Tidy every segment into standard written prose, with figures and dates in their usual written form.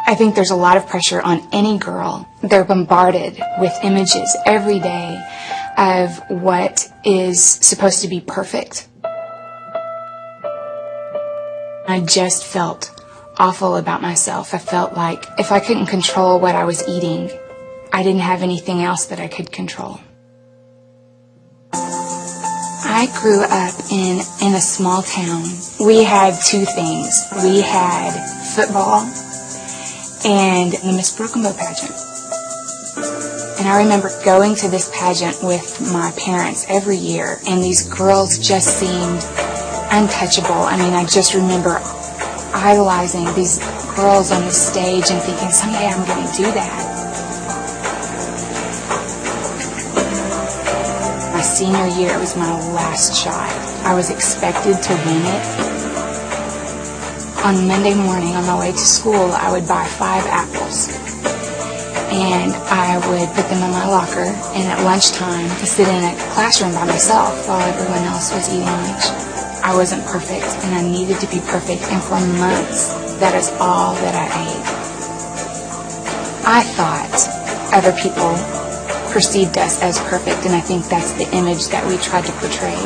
I think there's a lot of pressure on any girl. They're bombarded with images every day of what is supposed to be perfect. I just felt awful about myself. I felt like if I couldn't control what I was eating, I didn't have anything else that I could control. I grew up in a small town. We had two things. We had football and the Miss Brockenbow pageant. And I remember going to this pageant with my parents every year, and these girls just seemed untouchable. I mean, I just remember idolizing these girls on the stage and thinking, someday I'm going to do that. My senior year, it was my last shot. I was expected to win it. On Monday morning, on my way to school, I would buy 5 apples. And I would put them in my locker, and at lunchtime, to sit in a classroom by myself while everyone else was eating lunch. I wasn't perfect, and I needed to be perfect, and for months, that is all that I ate. I thought other people perceived us as perfect, and I think that's the image that we tried to portray.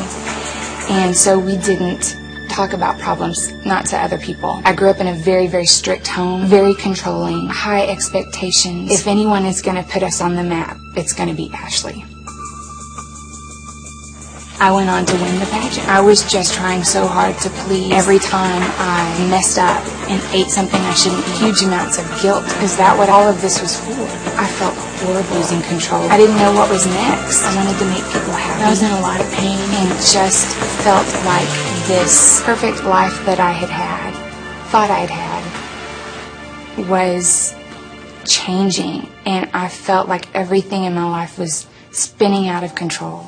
And so we didn't talk about problems, not to other people. I grew up in a very, very strict home, very controlling, high expectations. If anyone is going to put us on the map, it's going to be Ashley. I went on to win the pageant. I was just trying so hard to please. Every time I messed up and ate something I shouldn't eat, huge amounts of guilt. Is that what all of this was for? I felt horrible, losing control. I didn't know what was next. I wanted to make people happy. I was in a lot of pain and just felt like this perfect life that I had thought I'd had, was changing. And I felt like everything in my life was spinning out of control.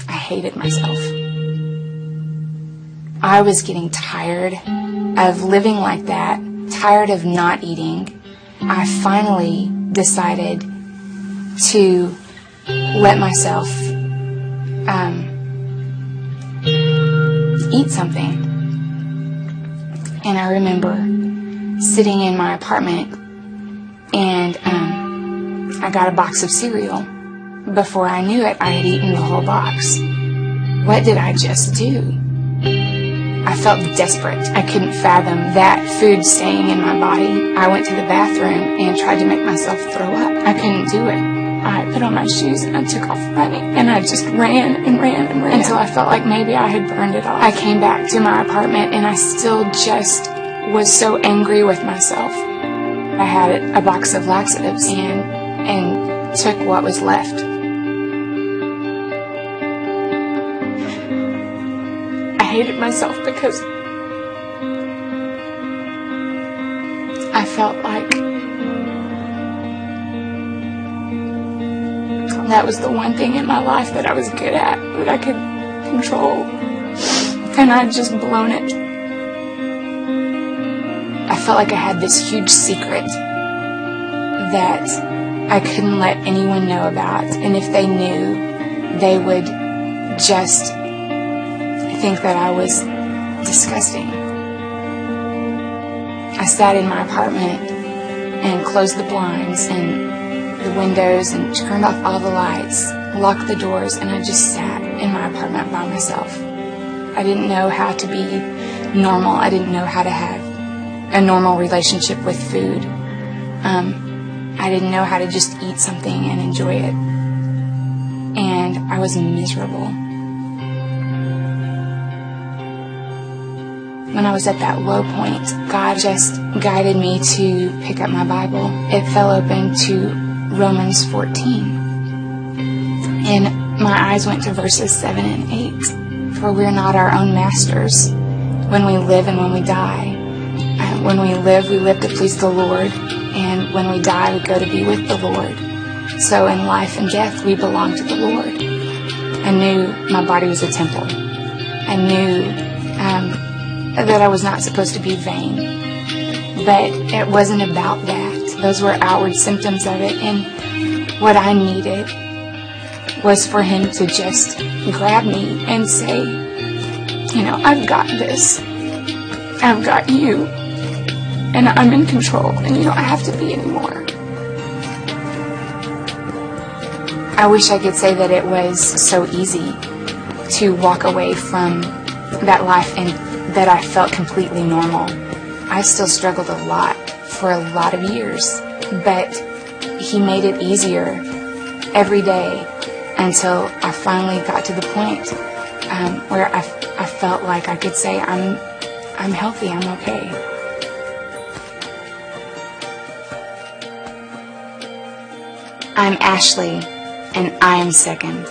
I hated myself. I was getting tired of living like that, tired of not eating. I finally decided to let myself eat something. And I remember sitting in my apartment, and I got a box of cereal. Before I knew it, I had eaten the whole box. What did I just do? I felt desperate. I couldn't fathom that food staying in my body. I went to the bathroom and tried to make myself throw up. I couldn't do it. I put on my shoes and I took off running, and I just ran and ran and ran until I felt like maybe I had burned it off. I came back to my apartment, and I still just was so angry with myself. I had a box of laxatives and took what was left. I hated myself because I felt like that was the one thing in my life that I was good at, that I could control, and I'd just blown it. I felt like I had this huge secret that I couldn't let anyone know about, and if they knew, they would just think that I was disgusting. I sat in my apartment and closed the blinds and the windows and turned off all the lights, locked the doors, and I just sat in my apartment by myself. I didn't know how to be normal. I didn't know how to have a normal relationship with food. I didn't know how to just eat something and enjoy it. And I was miserable. When I was at that low point, God just guided me to pick up my Bible. It fell open to Romans 14. And my eyes went to verses 7 and 8. For we're not our own masters when we live and when we die. When we live to please the Lord. And when we die, we go to be with the Lord. So in life and death, we belong to the Lord. I knew my body was a temple. I knew that I was not supposed to be vain. But it wasn't about that. Those were outward symptoms of it. And what I needed was for him to just grab me and say, you know, I've got this. I've got you, and I'm in control, and you don't have to be anymore. I wish I could say that it was so easy to walk away from that life and that I felt completely normal. I still struggled a lot for a lot of years, but He made it easier every day until I finally got to the point where I felt like I could say, I'm healthy, I'm okay. I'm Ashley, and I am second.